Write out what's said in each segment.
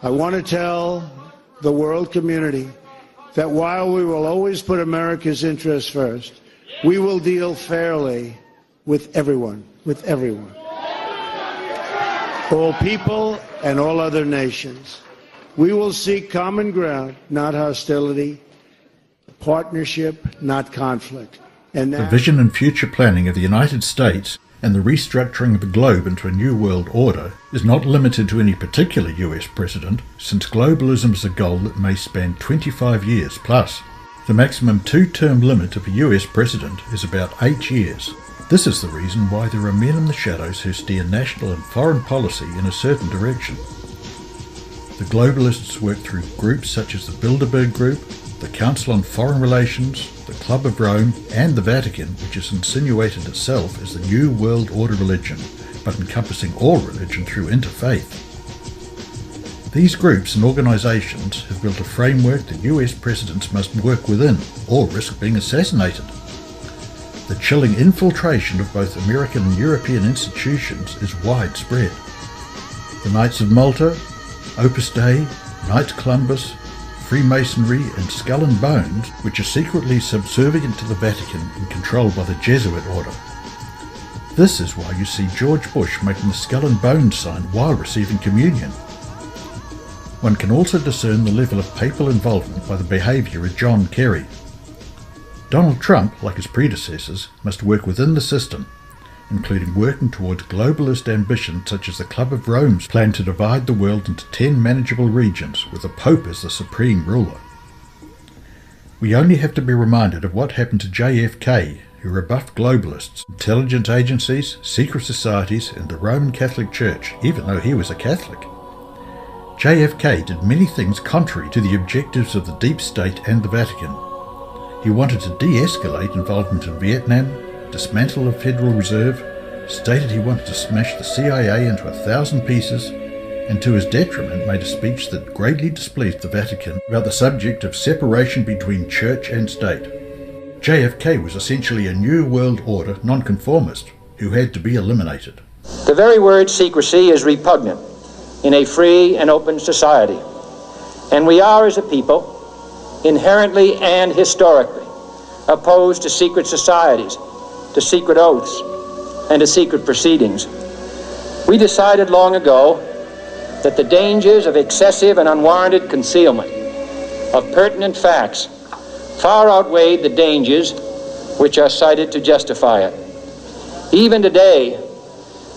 I want to tell the world community that while we will always put America's interests first, we will deal fairly with everyone, all people and all other nations. We will seek common ground, not hostility, partnership, not conflict. And the vision and future planning of the United States and the restructuring of the globe into a new world order is not limited to any particular US president, since globalism is a goal that may span 25 years plus. The maximum two-term limit of a US president is about 8 years. This is the reason why there are men in the shadows who steer national and foreign policy in a certain direction. The globalists work through groups such as the Bilderberg Group, the Council on Foreign Relations, the Club of Rome, and the Vatican, which has insinuated itself as the New World Order religion, but encompassing all religion through interfaith. These groups and organisations have built a framework that US presidents must work within, or risk being assassinated. The chilling infiltration of both American and European institutions is widespread. The Knights of Malta, Opus Dei, Knights Columbus, Freemasonry and Skull and Bones, which are secretly subservient to the Vatican and controlled by the Jesuit order. This is why you see George Bush making the Skull and Bones sign while receiving communion. One can also discern the level of papal involvement by the behaviour of John Kerry. Donald Trump, like his predecessors, must work within the system, including working towards globalist ambitions such as the Club of Rome's plan to divide the world into 10 manageable regions, with the Pope as the supreme ruler. We only have to be reminded of what happened to JFK, who rebuffed globalists, intelligence agencies, secret societies, and the Roman Catholic Church, even though he was a Catholic. JFK did many things contrary to the objectives of the deep state and the Vatican. He wanted to de-escalate involvement in Vietnam, dismantle the Federal Reserve, stated he wanted to smash the CIA into 1,000 pieces, and to his detriment made a speech that greatly displeased the Vatican about the subject of separation between church and state. JFK was essentially a New World Order nonconformist who had to be eliminated. The very word secrecy is repugnant in a free and open society, and we are, as a people, inherently and historically opposed to secret societies, to secret oaths, and to secret proceedings. We decided long ago that the dangers of excessive and unwarranted concealment of pertinent facts far outweighed the dangers which are cited to justify it. Even today,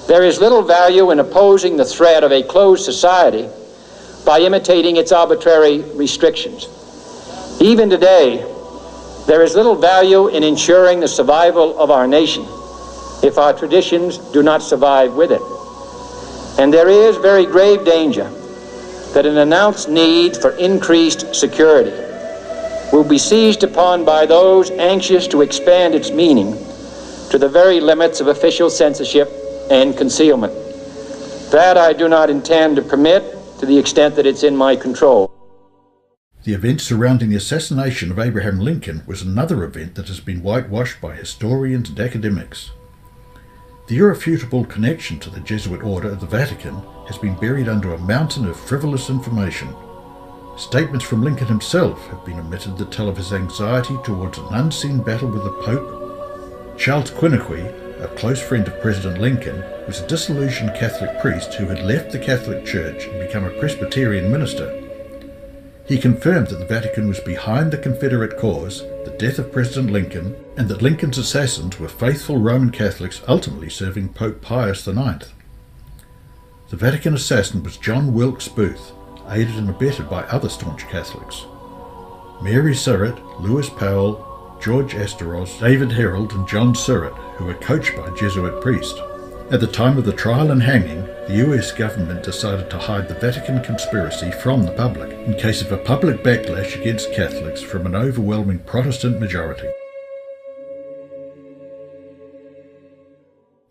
there is little value in opposing the threat of a closed society by imitating its arbitrary restrictions. Even today, there is little value in ensuring the survival of our nation if our traditions do not survive with it. And there is very grave danger that an announced need for increased security will be seized upon by those anxious to expand its meaning to the very limits of official censorship and concealment. That I do not intend to permit to the extent that it's in my control. The event surrounding the assassination of Abraham Lincoln was another event that has been whitewashed by historians and academics. The irrefutable connection to the Jesuit order at the Vatican has been buried under a mountain of frivolous information. Statements from Lincoln himself have been omitted that tell of his anxiety towards an unseen battle with the Pope. Charles Quinniqui, a close friend of President Lincoln, was a disillusioned Catholic priest who had left the Catholic Church and become a Presbyterian minister. He confirmed that the Vatican was behind the Confederate cause, the death of President Lincoln, and that Lincoln's assassins were faithful Roman Catholics ultimately serving Pope Pius IX. The Vatican assassin was John Wilkes Booth, aided and abetted by other staunch Catholics. Mary Surratt, Lewis Powell, George Asteros, David Herold and John Surratt, who were coached by a Jesuit priest. At the time of the trial and hanging, the US government decided to hide the Vatican conspiracy from the public, in case of a public backlash against Catholics from an overwhelming Protestant majority.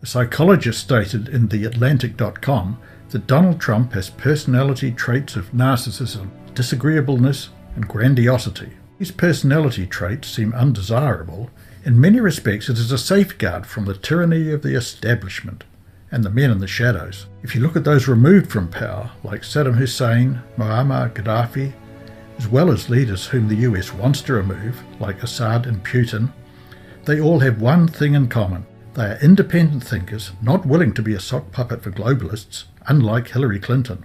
A psychologist stated in TheAtlantic.com that Donald Trump has personality traits of narcissism, disagreeableness, and grandiosity. These personality traits seem undesirable. In many respects, it is a safeguard from the tyranny of the establishment, and the men in the shadows. If you look at those removed from power, like Saddam Hussein, Muammar Gaddafi, as well as leaders whom the US wants to remove, like Assad and Putin, they all have one thing in common. They are independent thinkers, not willing to be a sock puppet for globalists, unlike Hillary Clinton.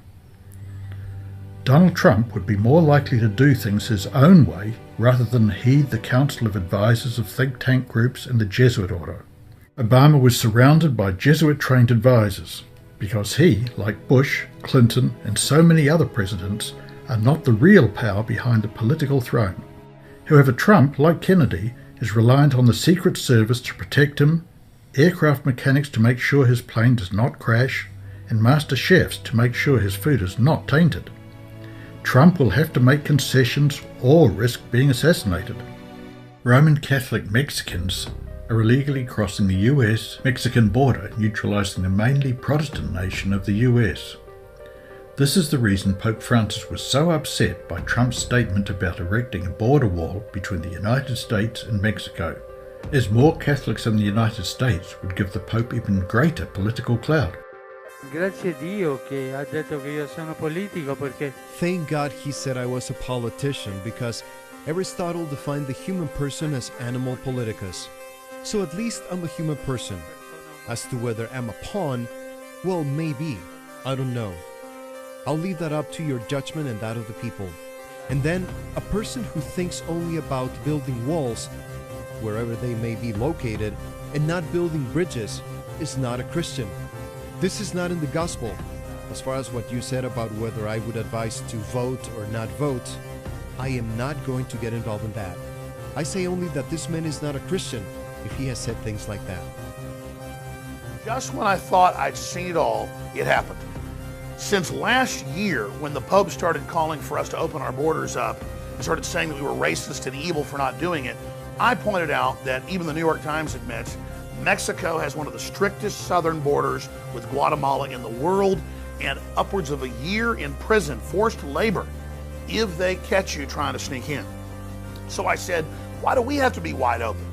Donald Trump would be more likely to do things his own way rather than heed the counsel of advisors of think tank groups and the Jesuit order. Obama was surrounded by Jesuit-trained advisors because he, like Bush, Clinton, and so many other presidents, are not the real power behind the political throne. However, Trump, like Kennedy, is reliant on the Secret Service to protect him, aircraft mechanics to make sure his plane does not crash, and master chefs to make sure his food is not tainted. Trump will have to make concessions or risk being assassinated. Roman Catholic Mexicans are illegally crossing the US-Mexican border, neutralizing the mainly Protestant nation of the US. This is the reason Pope Francis was so upset by Trump's statement about erecting a border wall between the United States and Mexico, as more Catholics in the United States would give the Pope even greater political clout. Grazie Dio che ha detto che io sono politico perché... Thank God he said I was a politician, because Aristotle defined the human person as animal politicus. So at least I'm a human person. As to whether I'm a pawn, well, maybe. I don't know. I'll leave that up to your judgment and that of the people. And then, a person who thinks only about building walls, wherever they may be located, and not building bridges, is not a Christian. This is not in the gospel. As far as what you said about whether I would advise to vote or not vote, I am not going to get involved in that. I say only that this man is not a Christian if he has said things like that. Just when I thought I'd seen it all, it happened. Since last year, when the Pope started calling for us to open our borders up and started saying that we were racist and evil for not doing it, I pointed out that even the New York Times admits Mexico has one of the strictest southern borders with Guatemala in the world, and upwards of a year in prison, forced labor, if they catch you trying to sneak in. So I said, why do we have to be wide open?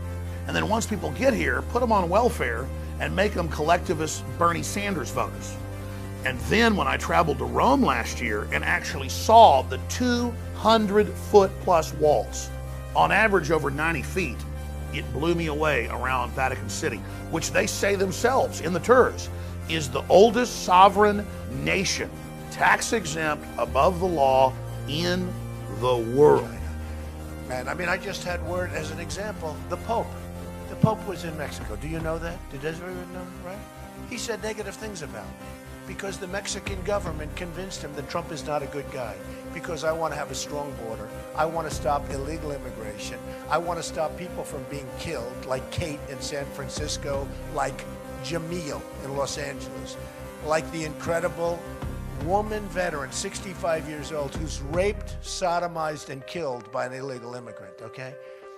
And then once people get here, put them on welfare and make them collectivist Bernie Sanders voters. And then when I traveled to Rome last year and actually saw the 200-foot plus walls, on average over 90 feet, it blew me away around Vatican City, which they say themselves in the tours is the oldest sovereign nation, tax exempt, above the law in the world. And I mean, I just had word as an example, the Pope. The Pope was in Mexico. Do you know that? Did everyone know, right? He said negative things about me because the Mexican government convinced him that Trump is not a good guy, because I want to have a strong border. I want to stop illegal immigration. I want to stop people from being killed, like Kate in San Francisco, like Jamil in Los Angeles, like the incredible woman veteran, 65 years old, who's raped, sodomized, and killed by an illegal immigrant, okay?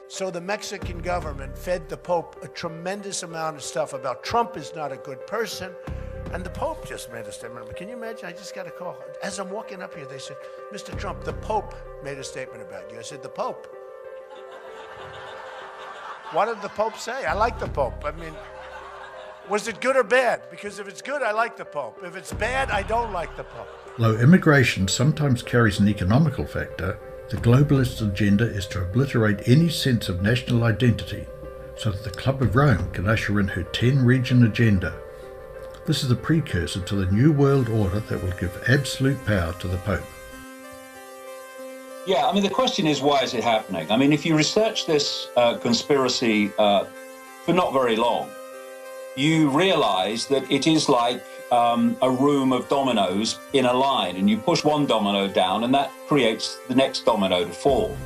So the Mexican government fed the Pope a tremendous amount of stuff about Trump is not a good person, and the Pope just made a statement. Can you imagine? I just got a call. As I'm walking up here, they said, Mr. Trump, the Pope made a statement about you. I said, the Pope? What did the Pope say? I like the Pope. I mean, was it good or bad? Because if it's good, I like the Pope. If it's bad, I don't like the Pope. Though immigration sometimes carries an economical factor, the globalist agenda is to obliterate any sense of national identity so that the Club of Rome can usher in her 10-region agenda. This is the precursor to the New World Order that will give absolute power to the Pope. Yeah, I mean, the question is, why is it happening? I mean, if you research this conspiracy for not very long, you realize that it is like a room of dominoes in a line, and you push one domino down and that creates the next domino to fall.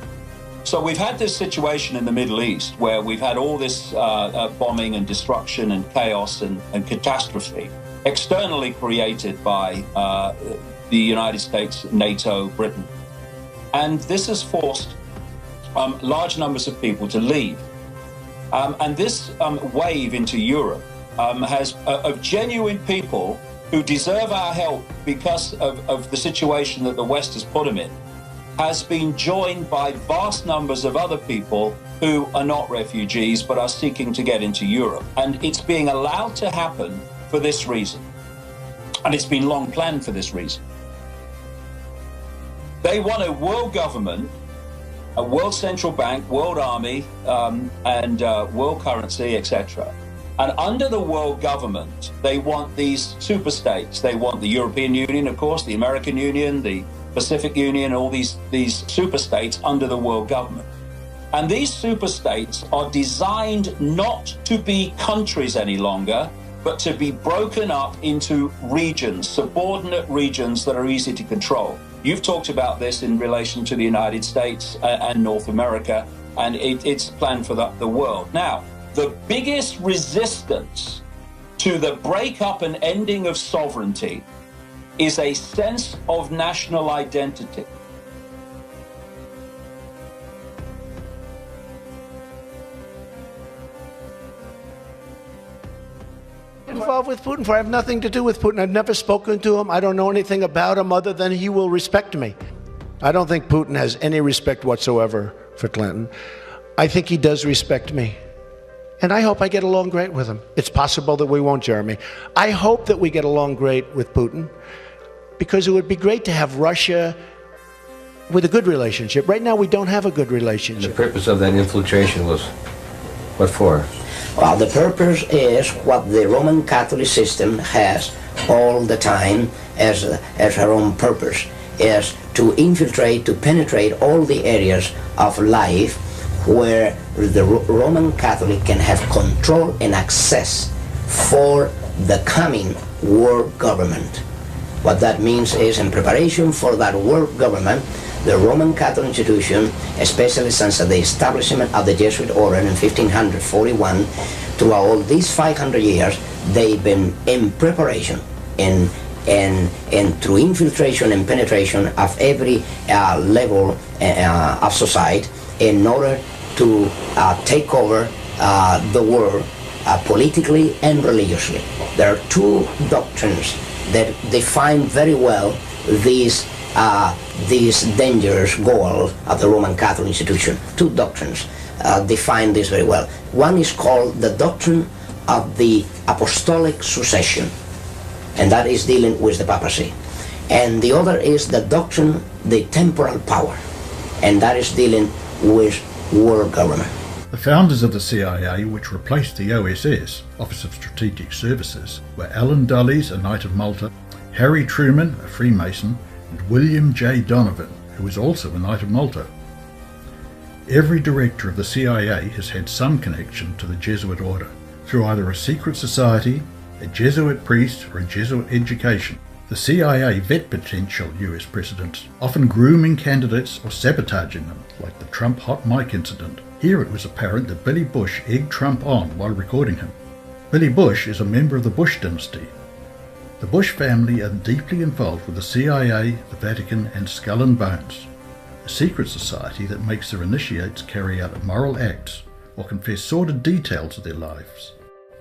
So we've had this situation in the Middle East where we've had all this bombing and destruction and chaos and catastrophe externally created by the United States, NATO, Britain. And this has forced large numbers of people to leave. And this wave into Europe has of genuine people who deserve our help because of the situation that the West has put them in, has been joined by vast numbers of other people who are not refugees but are seeking to get into Europe. And it's being allowed to happen for this reason. And it's been long planned for this reason. They want a world government, a world central bank, world army, and world currency, etc. And under the world government, they want these super states. They want the European Union, of course, the American Union, the Pacific Union, all these super states under the world government. And these super states are designed not to be countries any longer, but to be broken up into regions, subordinate regions that are easy to control. You've talked about this in relation to the United States and North America, and it's planned for the world. Now, the biggest resistance to the breakup and ending of sovereignty is a sense of national identity. Involved with Putin for I have nothing to do with Putin. I've never spoken to him. I don't know anything about him other than he will respect me. I don't think Putin has any respect whatsoever for Clinton. I think he does respect me. And I hope I get along great with him. It's possible that we won't, Jeremy. I hope that we get along great with Putin, because it would be great to have Russia with a good relationship. Right now we don't have a good relationship. The purpose of that infiltration was what for? Well, the purpose is what the Roman Catholic system has all the time as her own purpose, is to infiltrate, to penetrate all the areas of life where the Roman Catholic can have control and access for the coming world government. What that means is, in preparation for that world government, the Roman Catholic institution, especially since the establishment of the Jesuit order in 1541, throughout all these 500 years, they've been in preparation and through infiltration and penetration of every level of society in order to take over the world politically and religiously. There are two doctrines that define very well these dangerous goals of the Roman Catholic institution. Two doctrines define this very well. One is called the doctrine of the apostolic succession, and that is dealing with the papacy. And the other is the doctrine, the temporal power, and that is dealing with world government. The founders of the CIA, which replaced the OSS, Office of Strategic Services, were Alan Dulles, a Knight of Malta, Harry Truman, a Freemason, and William J. Donovan, who was also a Knight of Malta. Every director of the CIA has had some connection to the Jesuit order, through either a secret society, a Jesuit priest, or a Jesuit education. The CIA vet potential US presidents, often grooming candidates or sabotaging them, like the Trump hot mic incident. Here it was apparent that Billy Bush egged Trump on while recording him. Billy Bush is a member of the Bush dynasty. The Bush family are deeply involved with the CIA, the Vatican, and Skull and Bones, a secret society that makes their initiates carry out immoral acts or confess sordid details of their lives.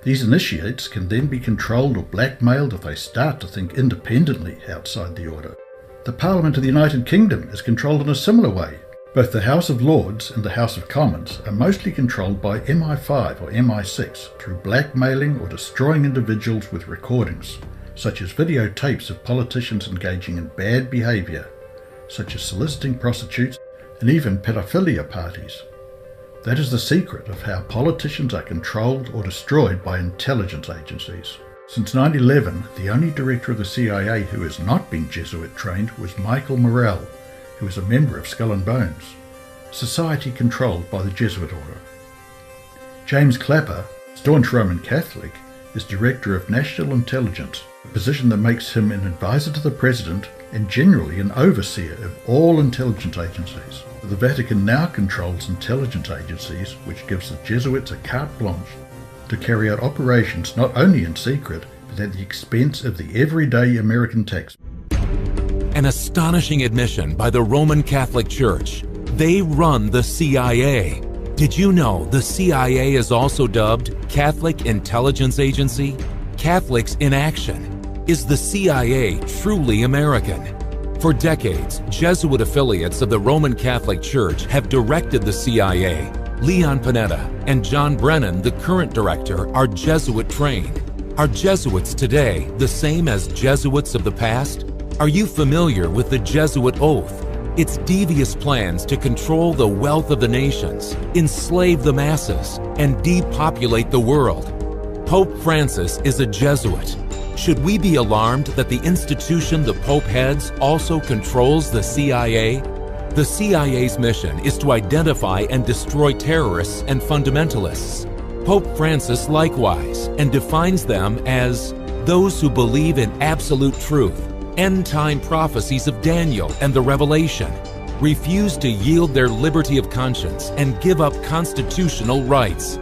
These initiates can then be controlled or blackmailed if they start to think independently outside the order. The Parliament of the United Kingdom is controlled in a similar way. Both the House of Lords and the House of Commons are mostly controlled by MI5 or MI6 through blackmailing or destroying individuals with recordings, such as videotapes of politicians engaging in bad behaviour, such as soliciting prostitutes and even pedophilia parties. That is the secret of how politicians are controlled or destroyed by intelligence agencies. Since 9/11, the only director of the CIA who has not been Jesuit trained was Michael Morrell, who is a member of Skull and Bones, a society controlled by the Jesuit order. James Clapper, staunch Roman Catholic, is Director of National Intelligence, a position that makes him an advisor to the President and generally an overseer of all intelligence agencies. The Vatican now controls intelligence agencies, which gives the Jesuits a carte blanche to carry out operations not only in secret, but at the expense of the everyday American taxpayer. An astonishing admission by the Roman Catholic Church. They run the CIA. Did you know the CIA is also dubbed Catholic Intelligence Agency? Catholics in Action. Is the CIA truly American? For decades, Jesuit affiliates of the Roman Catholic Church have directed the CIA. Leon Panetta and John Brennan, the current director, are Jesuit trained. Are Jesuits today the same as Jesuits of the past? Are you familiar with the Jesuit oath? Its devious plans to control the wealth of the nations, enslave the masses, and depopulate the world. Pope Francis is a Jesuit. Should we be alarmed that the institution the Pope heads also controls the CIA? The CIA's mission is to identify and destroy terrorists and fundamentalists. Pope Francis likewise, and defines them as those who believe in absolute truth, end-time prophecies of Daniel and the Revelation, refuse to yield their liberty of conscience, and give up constitutional rights.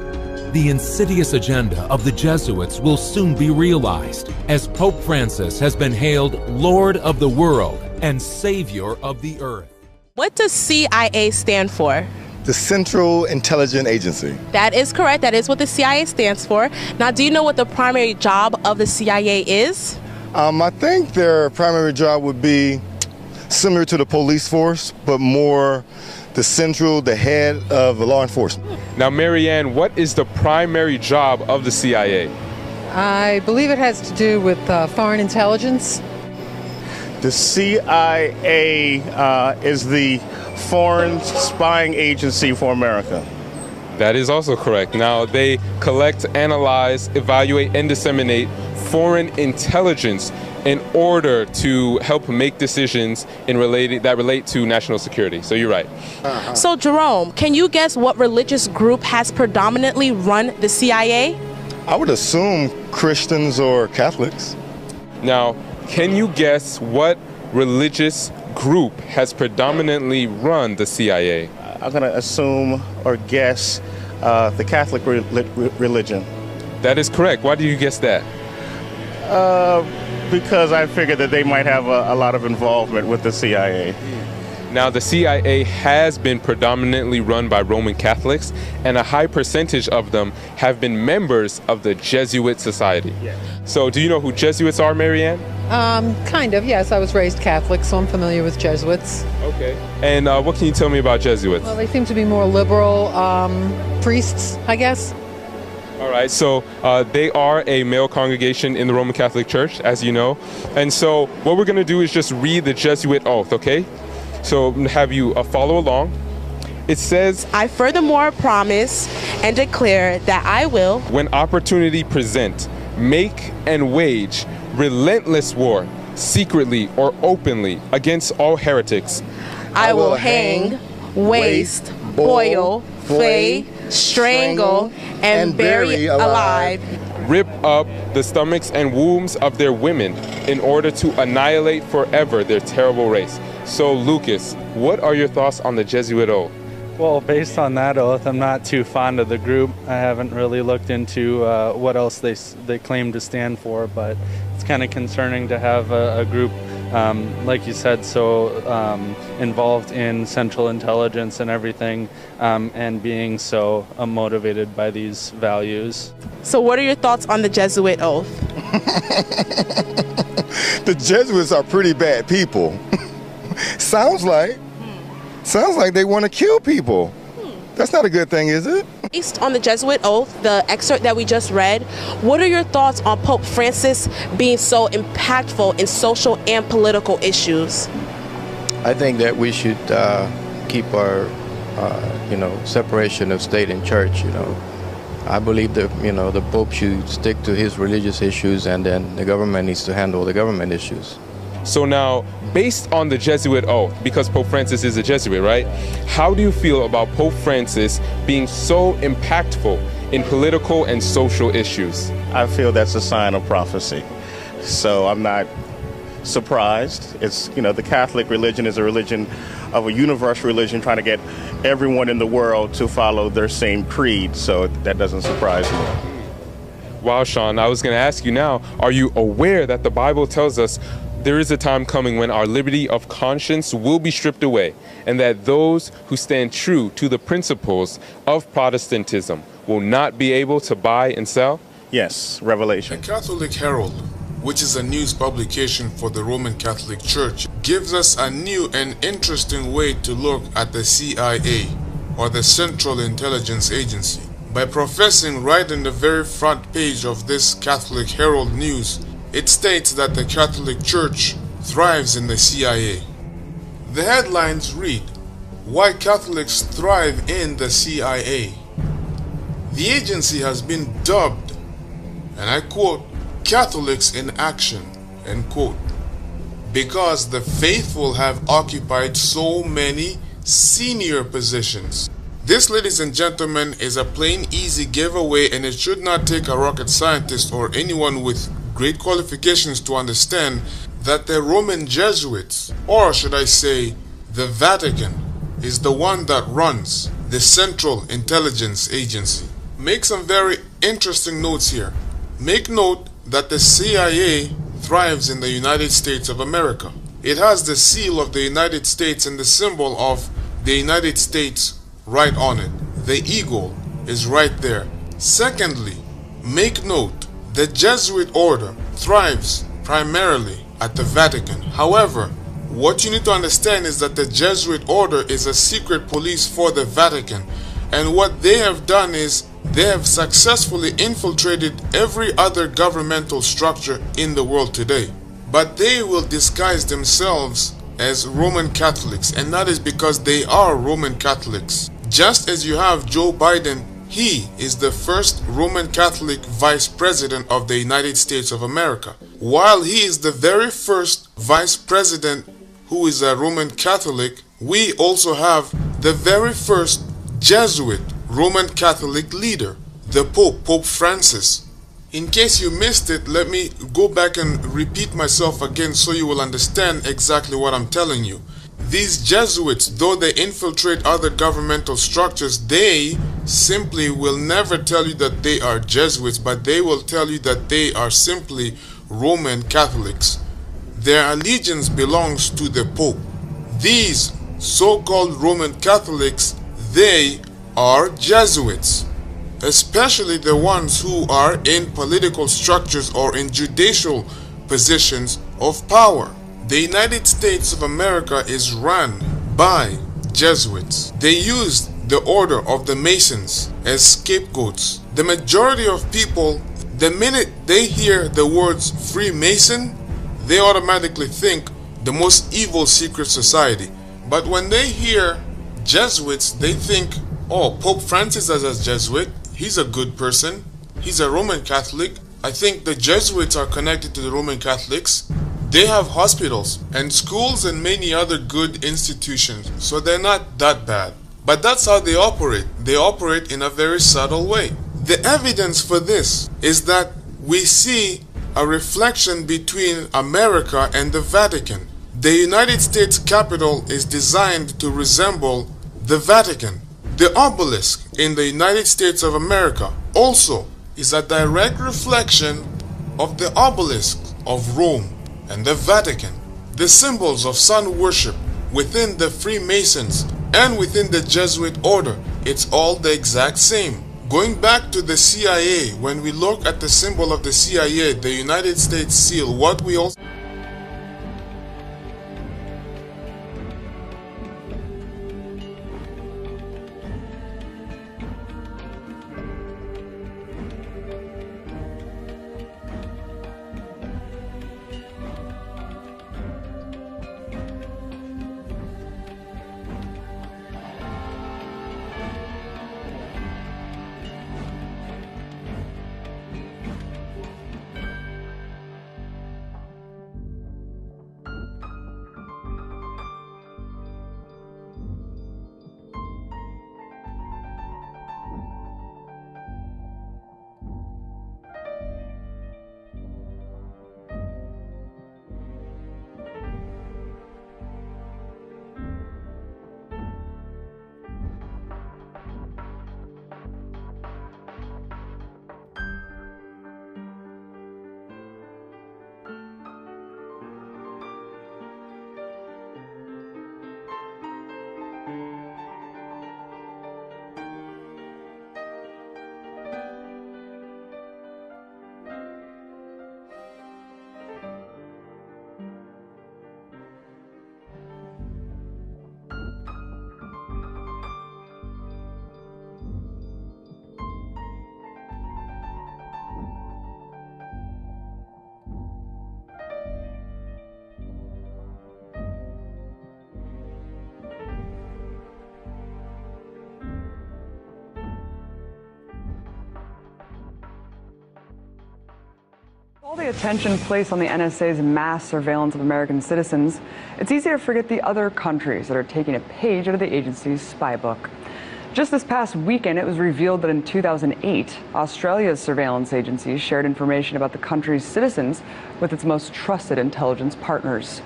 The insidious agenda of the Jesuits will soon be realized, as Pope Francis has been hailed Lord of the world and Savior of the earth. What does CIA stand for? The Central Intelligence Agency. That is correct. That is what the CIA stands for. Now, do you know what the primary job of the CIA is? I think their primary job would be similar to the police force, but more the head of law enforcement. Now, Marianne, what is the primary job of the CIA? I believe it has to do with foreign intelligence. The CIA is the foreign spying agency for America. That is also correct. Now, they collect, analyze, evaluate, and disseminate foreign intelligence in order to help make decisions that relate to national security. So you're right. So, Jerome, can you guess what religious group has predominantly run the CIA? I would assume Christians or Catholics. Now, can you guess what religious group has predominantly run the CIA? I'm going to assume or guess the Catholic religion. That is correct. Why do you guess that? Because I figured that they might have a lot of involvement with the CIA. Now, the CIA has been predominantly run by Roman Catholics, and a high percentage of them have been members of the Jesuit Society. Yes. So, do you know who Jesuits are, Marianne? Kind of, yes. I was raised Catholic, so I'm familiar with Jesuits. Okay. And what can you tell me about Jesuits? Well, they seem to be more liberal priests, I guess. All right, so they are a male congregation in the Roman Catholic Church, as you know. And so what we're going to do is just read the Jesuit oath, okay? So have you follow along. It says, I furthermore promise and declare that I will, when opportunity present, make and wage relentless war, secretly or openly, against all heretics. I will hang, waste, boil, flay, strangle, and bury alive. Rip up the stomachs and wombs of their women in order to annihilate forever their terrible race. So, Lucas, what are your thoughts on the Jesuit oath? Well, based on that oath, I'm not too fond of the group. I haven't really looked into what else they claim to stand for, but it's kind of concerning to have a group, like you said, so involved in central intelligence and everything, and being so motivated by these values. So what are your thoughts on the Jesuit oath? The Jesuits are pretty bad people. Sounds like they want to kill people. That's not a good thing, is it? Based on the Jesuit oath, the excerpt that we just read, what are your thoughts on Pope Francis being so impactful in social and political issues? I think that we should keep our, separation of state and church. I believe that the Pope should stick to his religious issues, and then the government needs to handle the government issues. So now, based on the Jesuit oath, because Pope Francis is a Jesuit, right? How do you feel about Pope Francis being so impactful in political and social issues? I feel that's a sign of prophecy. So I'm not surprised. It's, the Catholic religion is a religion of a universal religion trying to get everyone in the world to follow their same creed. So that doesn't surprise me. Wow, Sean, I was going to ask you now, are you aware that the Bible tells us there is a time coming when our liberty of conscience will be stripped away, and that those who stand true to the principles of Protestantism will not be able to buy and sell? Yes, Revelation. The Catholic Herald, which is a news publication for the Roman Catholic Church, gives us a new and interesting way to look at the CIA, or the Central Intelligence Agency. by professing right in the very front page of this Catholic Herald News, it states that the Catholic Church thrives in the CIA. The headlines read, "Why Catholics Thrive in the CIA." The agency has been dubbed, and I quote, "Catholics in action," end quote, because the faithful have occupied so many senior positions. This, ladies and gentlemen, is a plain easy giveaway, and it should not take a rocket scientist or anyone with great qualifications to understand that the Roman Jesuits, or should I say the Vatican, is the one that runs the Central Intelligence Agency. Make some very interesting notes here. Make note that the CIA thrives in the United States of America. It has the seal of the United States and the symbol of the United States right on it. The eagle is right there. Secondly, make note, the Jesuit order thrives primarily at the Vatican. However, what you need to understand is that the Jesuit order is a secret police for the Vatican, and what they have done is they have successfully infiltrated every other governmental structure in the world today. But they will disguise themselves as Roman Catholics, and that is because they are Roman Catholics. Just as you have Joe Biden, he is the first Roman Catholic Vice President of the United States of America. While he is the very first Vice President who is a Roman Catholic, we also have the very first Jesuit Roman Catholic leader, the Pope, Pope Francis. In case you missed it, let me go back and repeat myself again so you will understand exactly what I'm telling you. These Jesuits, though they infiltrate other governmental structures, they simply will never tell you that they are Jesuits, but they will tell you that they are simply Roman Catholics. Their allegiance belongs to the Pope. These so-called Roman Catholics, they are Jesuits, especially the ones who are in political structures or in judicial positions of power. The United States of America is run by Jesuits. They used the order of the Masons as scapegoats. The majority of people, the minute they hear the words Freemason, they automatically think the most evil secret society. But when they hear Jesuits, they think, oh, Pope Francis is a Jesuit, he's a good person, he's a Roman Catholic. I think the Jesuits are connected to the Roman Catholics. They have hospitals and schools and many other good institutions, so they're not that bad. But that's how they operate. They operate in a very subtle way. The evidence for this is that we see a reflection between America and the Vatican. The United States Capitol is designed to resemble the Vatican. The obelisk in the United States of America also is a direct reflection of the obelisk of Rome and the Vatican. The symbols of sun worship within the Freemasons and within the Jesuit order, it's all the exact same. Going back to the CIA, when we look at the symbol of the CIA, the United States seal, what we also The attention placed on the NSA's mass surveillance of American citizens, it's easy to forget the other countries that are taking a page out of the agency's spy book. Just this past weekend, it was revealed that in 2008, Australia's surveillance agency shared information about the country's citizens with its most trusted intelligence partners.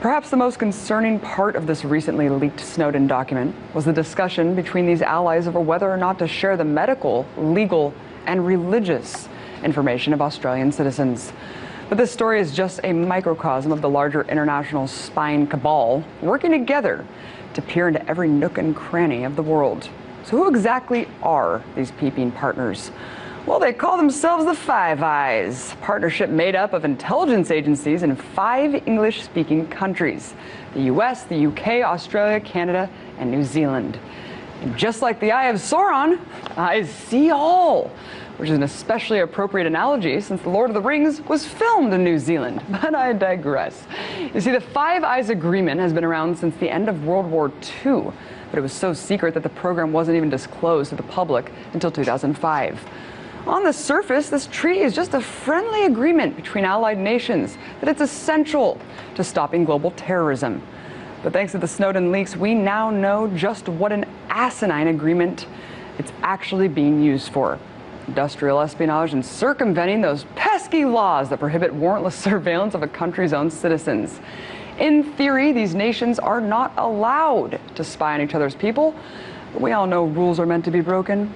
Perhaps the most concerning part of this recently leaked Snowden document was the discussion between these allies over whether or not to share the medical, legal, and religious information of Australian citizens. But this story is just a microcosm of the larger international spying cabal working together to peer into every nook and cranny of the world. So who exactly are these peeping partners? Well, they call themselves the Five Eyes, a partnership made up of intelligence agencies in 5 English-speaking countries: the US, the UK, Australia, Canada, and New Zealand. And just like the Eye of Sauron, eyes see all, which is an especially appropriate analogy since The Lord of the Rings was filmed in New Zealand. But I digress. You see, the Five Eyes Agreement has been around since the end of World War II, but it was so secret that the program wasn't even disclosed to the public until 2005. On the surface, this treaty is just a friendly agreement between allied nations that it's essential to stopping global terrorism. But thanks to the Snowden leaks, we now know just what an asinine agreement it's actually being used for: industrial espionage and circumventing those pesky laws that prohibit warrantless surveillance of a country's own citizens. In theory, these nations are not allowed to spy on each other's people, but we all know rules are meant to be broken.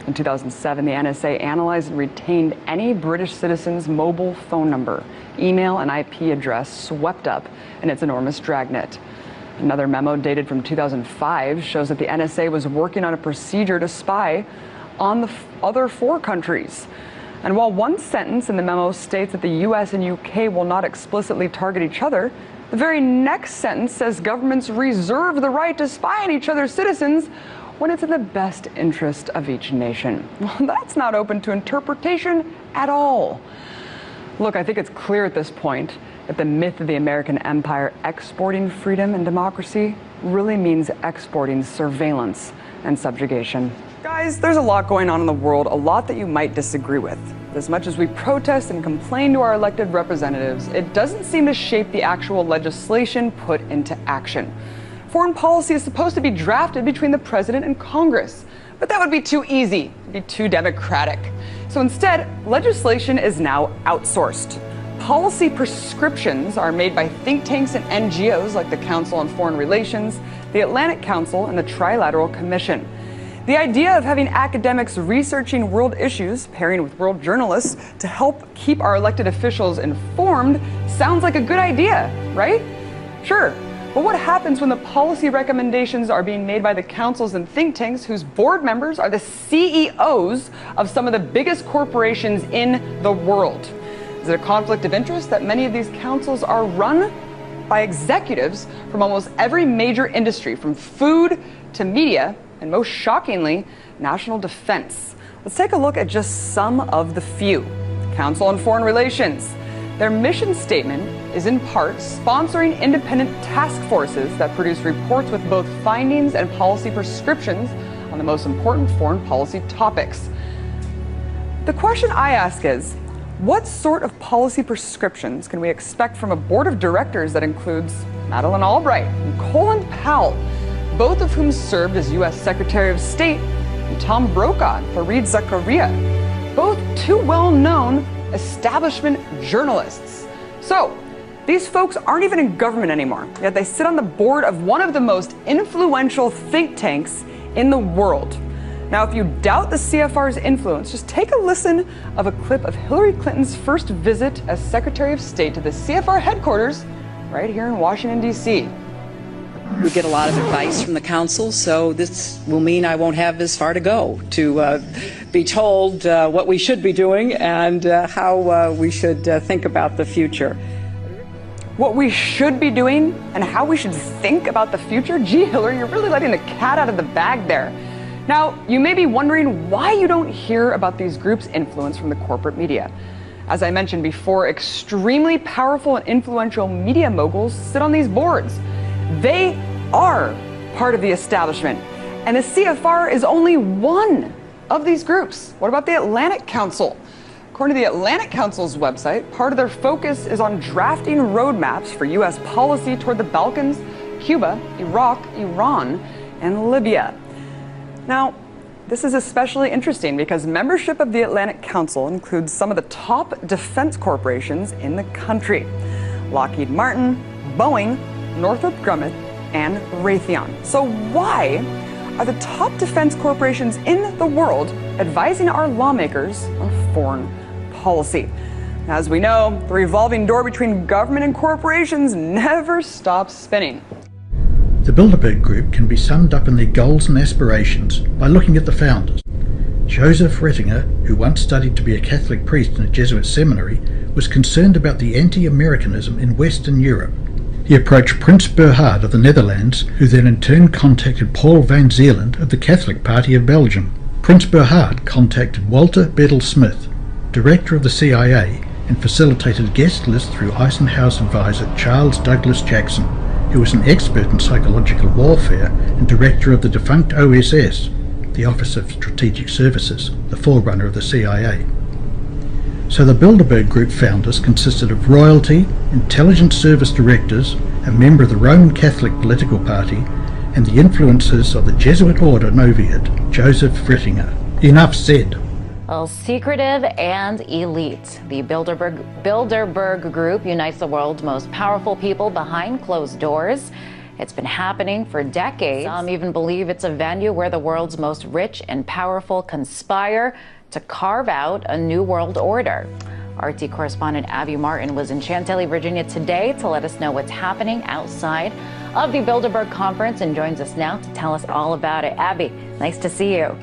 In 2007, the NSA analyzed and retained any British citizen's mobile phone number, email, and IP address swept up in its enormous dragnet. Another memo dated from 2005 shows that the NSA was working on a procedure to spy on the other 4 countries. And while one sentence in the memo states that the US and UK will not explicitly target each other, the very next sentence says governments reserve the right to spy on each other's citizens when it's in the best interest of each nation. Well, that's not open to interpretation at all. Look, I think it's clear at this point that the myth of the American empire exporting freedom and democracy really means exporting surveillance and subjugation. Guys, there's a lot going on in the world, a lot that you might disagree with. But as much as we protest and complain to our elected representatives, it doesn't seem to shape the actual legislation put into action. Foreign policy is supposed to be drafted between the president and Congress, but that would be too easy, it'd be too democratic. So instead, legislation is now outsourced. Policy prescriptions are made by think tanks and NGOs like the Council on Foreign Relations, the Atlantic Council, and the Trilateral Commission. The idea of having academics researching world issues, pairing with world journalists to help keep our elected officials informed sounds like a good idea, right? Sure. But what happens when the policy recommendations are being made by the councils and think tanks whose board members are the CEOs of some of the biggest corporations in the world? Is it a conflict of interest that many of these councils are run by executives from almost every major industry, from food to media, and most shockingly, national defense? Let's take a look at just some of the few. Council on Foreign Relations. Their mission statement is in part sponsoring independent task forces that produce reports with both findings and policy prescriptions on the most important foreign policy topics. The question I ask is, what sort of policy prescriptions can we expect from a board of directors that includes Madeleine Albright and Colin Powell, both of whom served as U.S. Secretary of State, and Tom Brokaw and Fareed Zakaria, both two well-known establishment journalists? So, these folks aren't even in government anymore, yet they sit on the board of one of the most influential think tanks in the world. Now, if you doubt the CFR's influence, just take a listen of a clip of Hillary Clinton's first visit as Secretary of State to the CFR headquarters right here in Washington, D.C. We get a lot of advice from the council, so this will mean I won't have as far to go to be told what we should be doing and how we should think about the future. What we should be doing and how we should think about the future? Gee, Hillary, you're really letting the cat out of the bag there. Now, you may be wondering why you don't hear about these groups' influence from the corporate media. As I mentioned before, extremely powerful and influential media moguls sit on these boards. They are part of the establishment, and the CFR is only one of these groups. What about the Atlantic Council? According to the Atlantic Council's website, part of their focus is on drafting roadmaps for U.S. policy toward the Balkans, Cuba, Iraq, Iran, and Libya. Now, this is especially interesting because membership of the Atlantic Council includes some of the top defense corporations in the country: Lockheed Martin, Boeing, Northrop Grumman, and Raytheon. So why are the top defense corporations in the world advising our lawmakers on foreign policy? As we know, the revolving door between government and corporations never stops spinning. The Bilderberg Group can be summed up in their goals and aspirations by looking at the founders. Joseph Ratzinger, who once studied to be a Catholic priest in a Jesuit seminary, was concerned about the anti-Americanism in Western Europe. He approached Prince Bernhard of the Netherlands, who then in turn contacted Paul van Zeeland of the Catholic Party of Belgium. Prince Bernhard contacted Walter Bedell Smith, director of the CIA, and facilitated guest lists through Eisenhower's advisor Charles Douglas Jackson, who was an expert in psychological warfare and director of the defunct OSS, the Office of Strategic Services, the forerunner of the CIA. So the Bilderberg Group founders consisted of royalty, intelligence service directors, a member of the Roman Catholic political party, and the influences of the Jesuit order Novitiate, Joseph Ratzinger. Enough said. Well, secretive and elite. The Bilderberg Group unites the world's most powerful people behind closed doors. It's been happening for decades. Some even believe it's a venue where the world's most rich and powerful conspire to carve out a new world order. RT correspondent Abby Martin was in Chantilly, Virginia today to let us know what's happening outside of the Bilderberg Conference and joins us now to tell us all about it. Abby, nice to see you.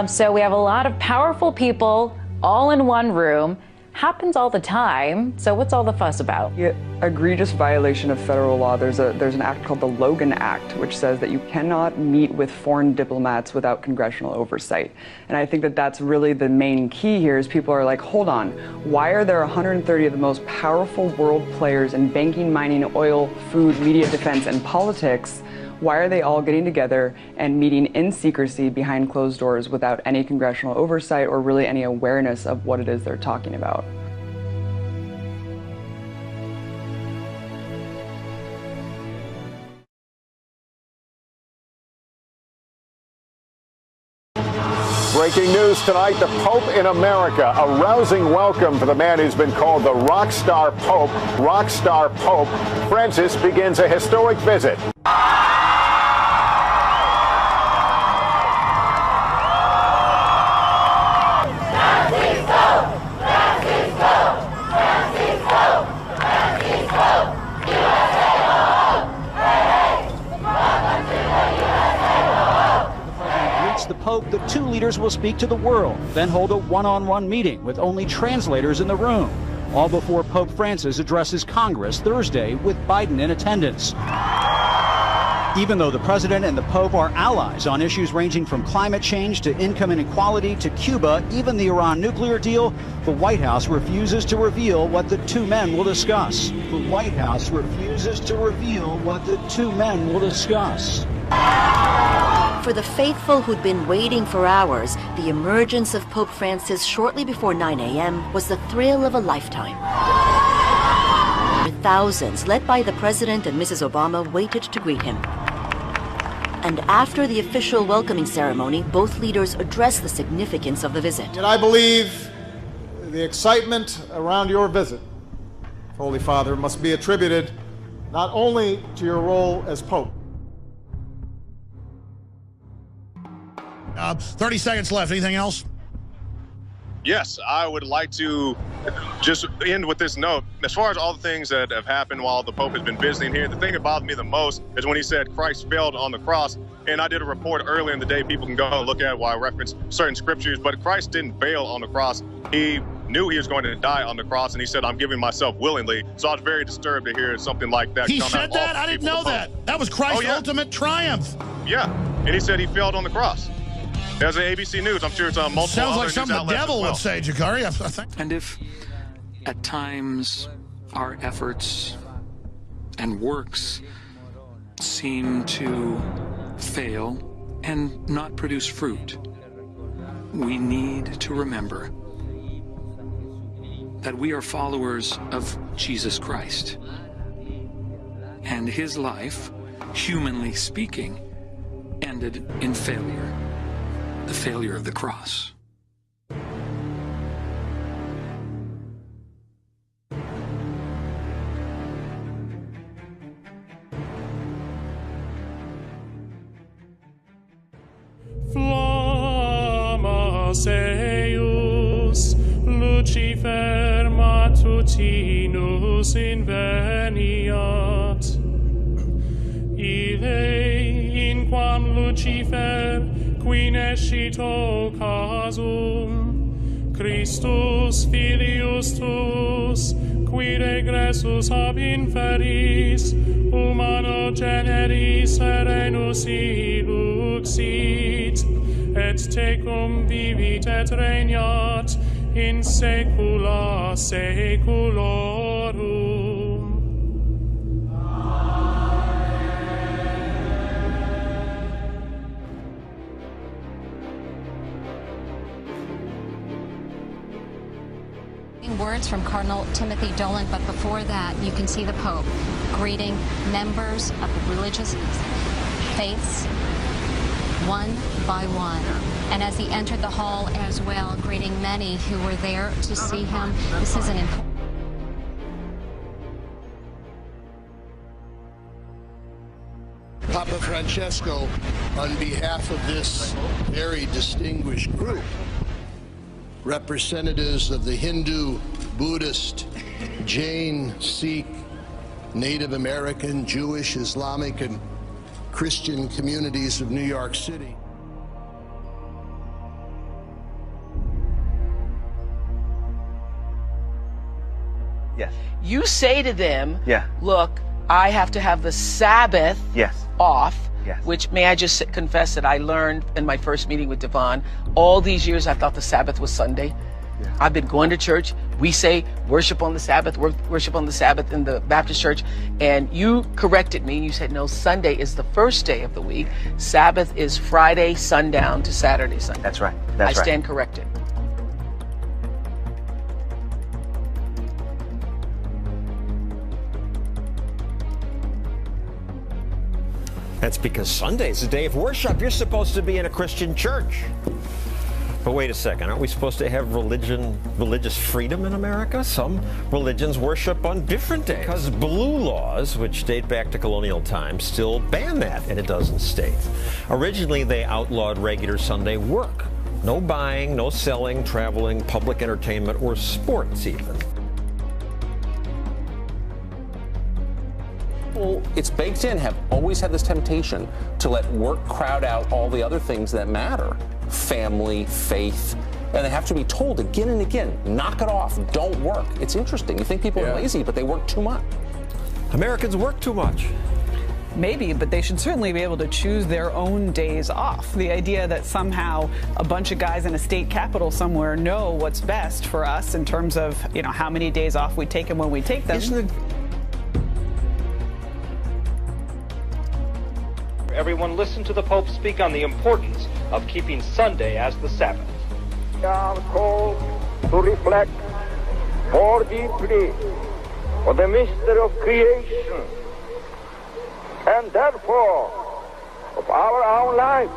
So we have a lot of powerful people all in one room. Happens all the time. So what's all the fuss about? Yeah, egregious violation of federal law. There's an act called the Logan Act, which says that you cannot meet with foreign diplomats without congressional oversight. And I think that that's really the main key here is people are like, hold on, why are there 130 of the most powerful world players in banking, mining, oil, food, media, defense, and politics? Why are they all getting together and meeting in secrecy behind closed doors without any congressional oversight or really any awareness of what it is they're talking about? Breaking news tonight, the Pope in America. A rousing welcome for the man who's been called the rock star Pope. Rock star Pope Francis begins a historic visit. The Pope, the two leaders will speak to the world, then hold a one-on-one meeting with only translators in the room, all before Pope Francis addresses Congress Thursday with Biden in attendance. Even though the president and the Pope are allies on issues ranging from climate change to income inequality to Cuba, even the Iran nuclear deal, the White House refuses to reveal what the two men will discuss. The White House refuses to reveal what the two men will discuss. For the faithful who'd been waiting for hours, the emergence of Pope Francis shortly before 9 a.m. was the thrill of a lifetime. Thousands, led by the President and Mrs. Obama, waited to greet him. And after the official welcoming ceremony, both leaders addressed the significance of the visit. Yet I believe the excitement around your visit, Holy Father, must be attributed not only to your role as Pope. 30 seconds left. Anything else? Yes, I would like to just end with this note. As far as all the things that have happened while the Pope has been visiting here, the thing that bothered me the most is when he said Christ failed on the cross. And I did a report earlier in the day, people can go and look at while I reference certain scriptures, but Christ didn't fail on the cross. He knew he was going to die on the cross, and he said, I'm giving myself willingly. So I was very disturbed to hear something like that. He said that? I didn't know that. That was Christ's ultimate triumph. Yeah, and he said he failed on the cross. There's an ABC News. I'm sure it's on multiple Sounds other like news something the outlets devil as well. would say, Jakari. I think. And if at times our efforts and works seem to fail and not produce fruit, we need to remember that we are followers of Jesus Christ. And his life, humanly speaking, ended in failure, the failure of the cross. Flammas eius, Lucifer matutinus inveniat. Ille in quam Lucifer qui nescit occasum, Christus filius tuus, qui regressus ab inferis, humano generis serenus iluxit, et tecum vivit et regnat in saecula saeculorum. Words from Cardinal Timothy Dolan, but before that, you can see the Pope greeting members of the religious faiths one by one. And as he entered the hall as well, greeting many who were there to see him. This is an important. Papa Francesco, on behalf of this very distinguished group, representatives of the Hindu, Buddhist, Jain, Sikh, Native American, Jewish, Islamic, and Christian communities of New York City. Yes. You say to them, Yeah. look, I have to have the Sabbath Yes. off, Yes. which may I just confess that I learned in my first meeting with Devon. All these years I thought the Sabbath was Sunday. Yeah. I've been going to church. We say worship on the Sabbath, worship on the Sabbath in the Baptist church. And you corrected me. You said, no, Sunday is the first day of the week. Sabbath is Friday sundown to Saturday sundown. That's right. That's I right. stand corrected. That's because Sunday is a day of worship. You're supposed to be in a Christian church. But wait a second, aren't we supposed to have religious freedom in America? Some religions worship on different days. Because blue laws, which date back to colonial times, still ban that in a dozen states. Originally, they outlawed regular Sunday work. No buying, no selling, traveling, public entertainment, or sports even. People, it's baked in, have always had this temptation to let work crowd out all the other things that matter. Family, faith, and they have to be told again and again, knock it off, don't work. It's interesting. You think people are lazy, but they work too much. Americans work too much. Maybe, but they should certainly be able to choose their own days off. The idea that somehow a bunch of guys in a state capital somewhere know what's best for us in terms of, you know, how many days off we take and when we take them. Everyone listen to the Pope speak on the importance of keeping Sunday as the Sabbath. We are called to reflect more deeply on the mystery of creation and therefore of our own lives.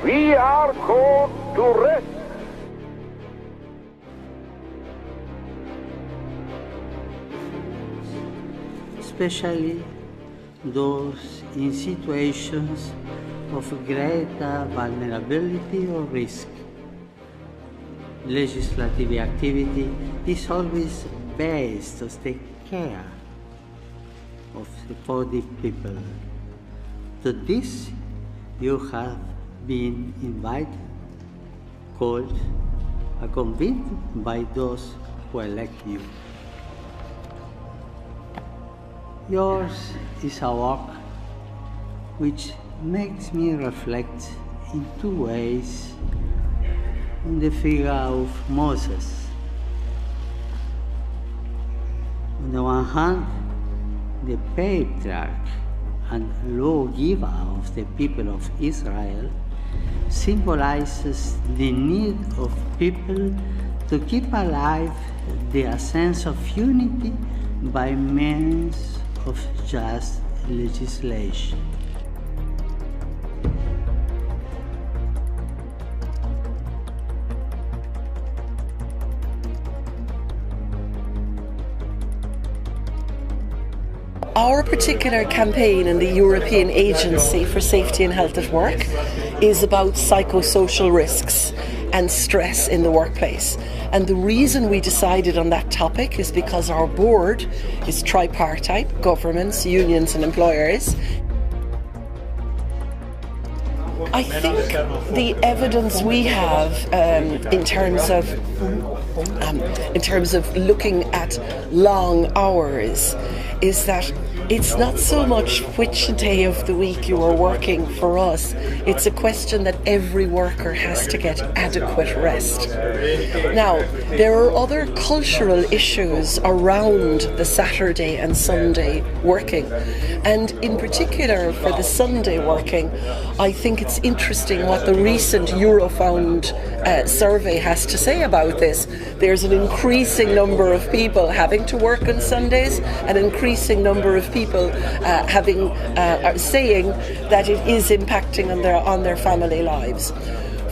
We are called to rest. Especially those in situations of greater vulnerability or risk. Legislative activity is always based to take care of supportive people. To this you have been invited, called, and convinced by those who elect you. Yours is a work which makes me reflect in two ways on the figure of Moses. On the one hand, the patriarch and lawgiver of the people of Israel symbolizes the need of people to keep alive their sense of unity by means of just legislation. Our particular campaign in the European Agency for Safety and Health at Work is about psychosocial risks and stress in the workplace. And the reason we decided on that topic is because our board is tripartite, governments, unions and employers. I think the evidence we have in terms of looking at long hours is that it's not so much which day of the week you are working for us. It's a question that every worker has to get adequate rest. Now, there are other cultural issues around the Saturday and Sunday working. And in particular for the Sunday working, I think it's interesting what the recent Eurofound survey has to say about this. There's an increasing number of people having to work on Sundays, an increasing number of people saying that it is impacting on their family lives.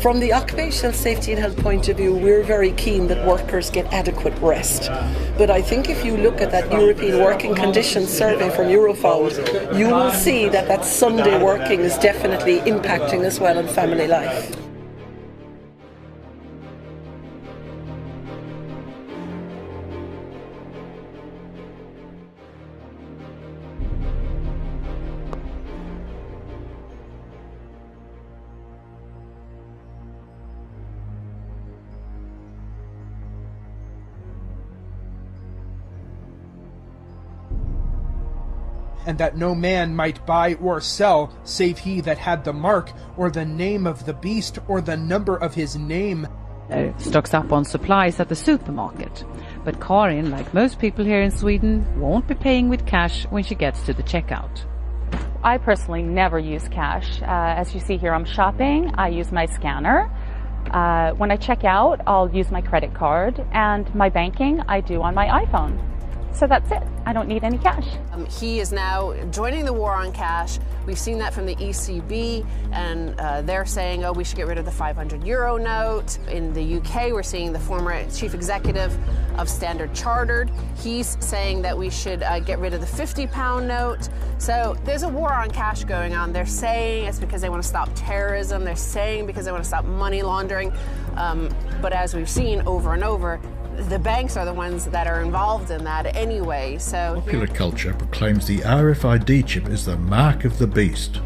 From the occupational safety and health point of view, we're very keen that workers get adequate rest. But I think if you look at that European Working Conditions survey from Eurofound, you will see that that Sunday working is definitely impacting as well on family life. And that no man might buy or sell, save he that had the mark, or the name of the beast, or the number of his name. Stocks up on supplies at the supermarket. But Karin, like most people here in Sweden, won't be paying with cash when she gets to the checkout. I personally never use cash. As you see here, I'm shopping. I use my scanner. When I check out, I'll use my credit card, and my banking I do on my iPhone. So that's it. I don't need any cash. He is now joining the war on cash. We've seen that from the ECB, and they're saying, oh, we should get rid of the €500 note. In the UK, we're seeing the former chief executive of Standard Chartered. He's saying that we should get rid of the £50 note. So there's a war on cash going on. They're saying it's because they want to stop terrorism. They're saying because they want to stop money laundering. But as we've seen over and over, the banks are the ones that are involved in that anyway. So popular culture proclaims the RFID chip is the mark of the beast.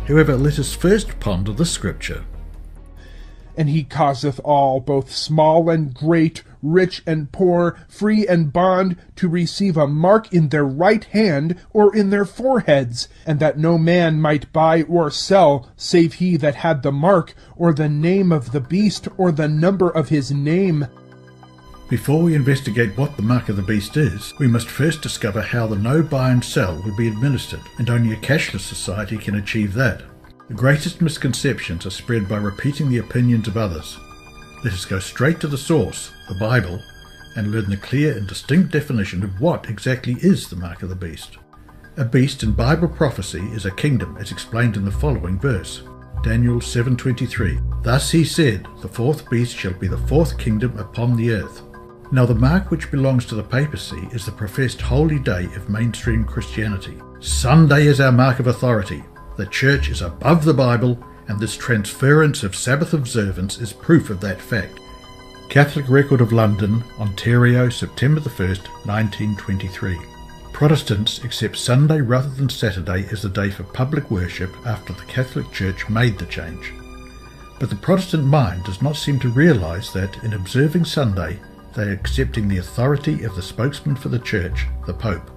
However, let us first ponder the scripture. And he causeth all, both small and great, rich and poor, free and bond, to receive a mark in their right hand or in their foreheads, and that no man might buy or sell, save he that had the mark, or the name of the beast, or the number of his name. Before we investigate what the mark of the beast is, we must first discover how the no buy and sell would be administered, and only a cashless society can achieve that. The greatest misconceptions are spread by repeating the opinions of others. Let us go straight to the source, the Bible, and learn the clear and distinct definition of what exactly is the mark of the beast. A beast in Bible prophecy is a kingdom, as explained in the following verse. Daniel 7:23. Thus he said, the fourth beast shall be the fourth kingdom upon the earth. Now the mark which belongs to the papacy is the professed holy day of mainstream Christianity. Sunday is our mark of authority. The church is above the Bible, and this transference of Sabbath observance is proof of that fact. Catholic Record of London, Ontario, September the 1st, 1923. Protestants accept Sunday rather than Saturday as the day for public worship after the Catholic Church made the change. But the Protestant mind does not seem to realise that in observing Sunday, they are accepting the authority of the spokesman for the Church, the Pope.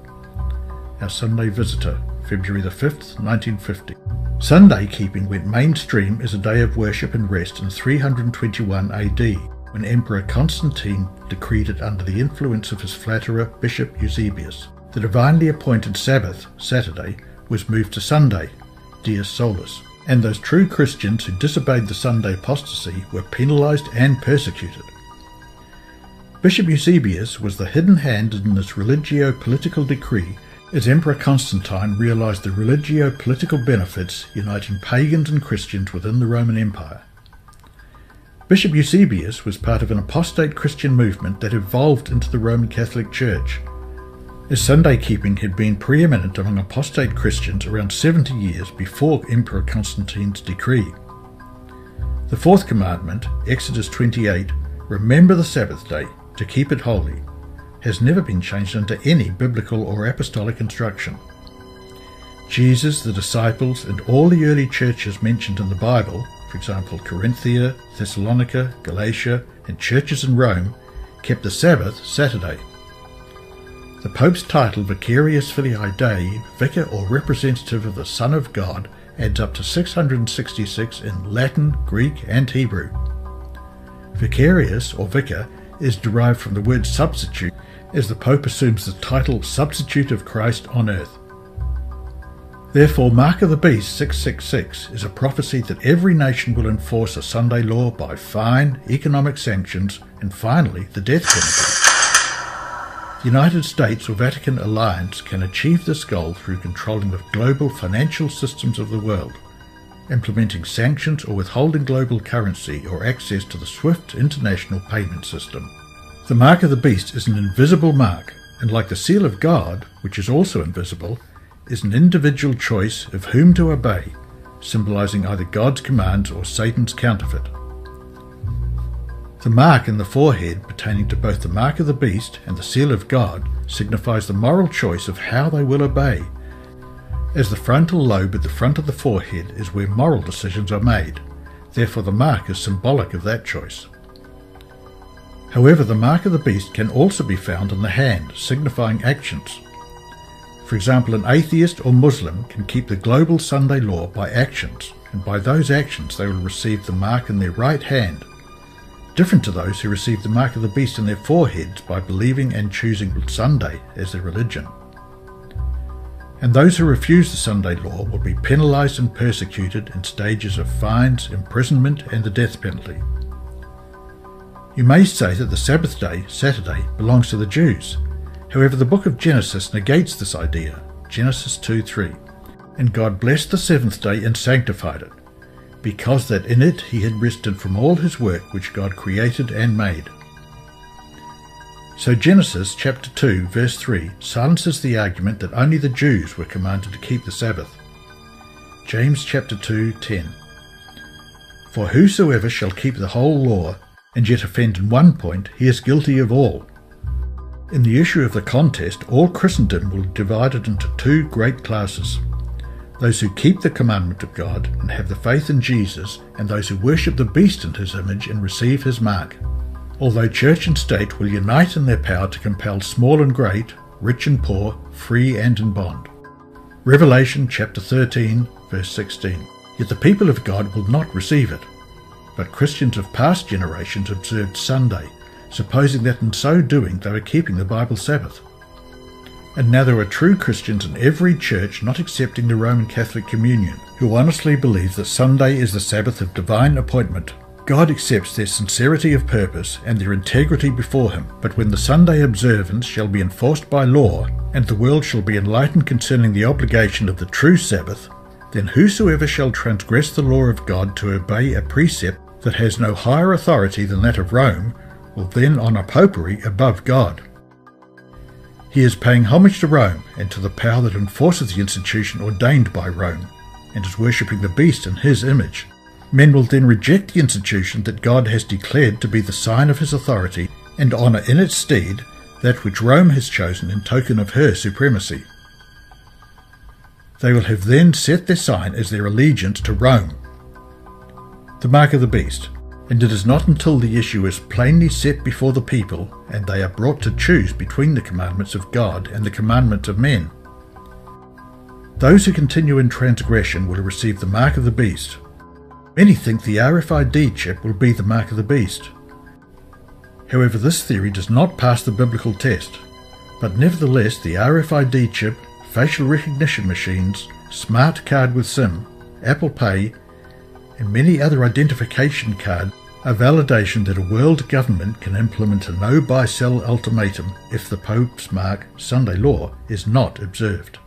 Our Sunday Visitor, February the 5th, 1950. Sunday keeping went mainstream as a day of worship and rest in 321 AD, when Emperor Constantine decreed it under the influence of his flatterer, Bishop Eusebius. The divinely appointed Sabbath, Saturday, was moved to Sunday, Dies Solis, and those true Christians who disobeyed the Sunday apostasy were penalised and persecuted. Bishop Eusebius was the hidden hand in this religio-political decree as Emperor Constantine realised the religio-political benefits uniting pagans and Christians within the Roman Empire. Bishop Eusebius was part of an apostate Christian movement that evolved into the Roman Catholic Church, as Sunday keeping had been preeminent among apostate Christians around 70 years before Emperor Constantine's decree. The fourth commandment, Exodus 28, remember the Sabbath day, to keep it holy, has never been changed under any biblical or apostolic instruction. Jesus, the disciples, and all the early churches mentioned in the Bible, for example Corinthia, Thessalonica, Galatia, and churches in Rome, kept the Sabbath Saturday. The Pope's title Vicarius Filii Dei, vicar or representative of the Son of God, adds up to 666 in Latin, Greek, and Hebrew. Vicarius, or vicar, is derived from the word substitute, as the Pope assumes the title Substitute of Christ on earth. Therefore, Mark of the Beast 666 is a prophecy that every nation will enforce a Sunday law by fine, economic sanctions, and finally the death penalty. The United States or Vatican alliance can achieve this goal through controlling the global financial systems of the world, implementing sanctions or withholding global currency or access to the SWIFT international payment system. The Mark of the Beast is an invisible mark, and like the seal of God, which is also invisible, is an individual choice of whom to obey, symbolizing either God's commands or Satan's counterfeit. The mark in the forehead, pertaining to both the mark of the beast and the seal of God, signifies the moral choice of how they will obey, as the frontal lobe at the front of the forehead is where moral decisions are made. Therefore the mark is symbolic of that choice. However, the mark of the beast can also be found on the hand, signifying actions. For example, an atheist or Muslim can keep the global Sunday law by actions, and by those actions they will receive the mark in their right hand, different to those who receive the mark of the beast in their foreheads by believing and choosing Sunday as their religion. And those who refuse the Sunday law will be penalized and persecuted in stages of fines, imprisonment, and the death penalty. You may say that the Sabbath day, Saturday, belongs to the Jews. However, the book of Genesis negates this idea, Genesis 2:3. And God blessed the seventh day and sanctified it, because that in it he had rested from all his work which God created and made. So Genesis chapter 2 verse 3 silences the argument that only the Jews were commanded to keep the Sabbath. James chapter 2:10. For whosoever shall keep the whole law, and yet offend in one point, he is guilty of all. In the issue of the contest, all Christendom will be divided into two great classes: those who keep the commandment of God and have the faith in Jesus, and those who worship the beast in his image and receive his mark. Although church and state will unite in their power to compel small and great, rich and poor, free and in bond. Revelation chapter 13 verse 16. Yet the people of God will not receive it. But Christians of past generations observed Sunday, supposing that in so doing they were keeping the Bible Sabbath. And now there are true Christians in every church not accepting the Roman Catholic Communion, who honestly believe that Sunday is the Sabbath of divine appointment. God accepts their sincerity of purpose and their integrity before him, but when the Sunday observance shall be enforced by law, and the world shall be enlightened concerning the obligation of the true Sabbath, then whosoever shall transgress the law of God to obey a precept that has no higher authority than that of Rome, will then honour popery above God. He is paying homage to Rome and to the power that enforces the institution ordained by Rome, and is worshipping the beast in his image. Men will then reject the institution that God has declared to be the sign of his authority, and honour in its stead that which Rome has chosen in token of her supremacy. They will have then set their sign as their allegiance to Rome, the mark of the beast, and it is not until the issue is plainly set before the people and they are brought to choose between the commandments of God and the commandments of men. Those who continue in transgression will receive the mark of the beast. Many think the RFID chip will be the mark of the beast. However, this theory does not pass the biblical test, but nevertheless the RFID chip, facial recognition machines, smart card with SIM, Apple Pay, and many other identification cards a validation that a world government can implement a no-buy-sell ultimatum if the Pope's mark Sunday law is not observed.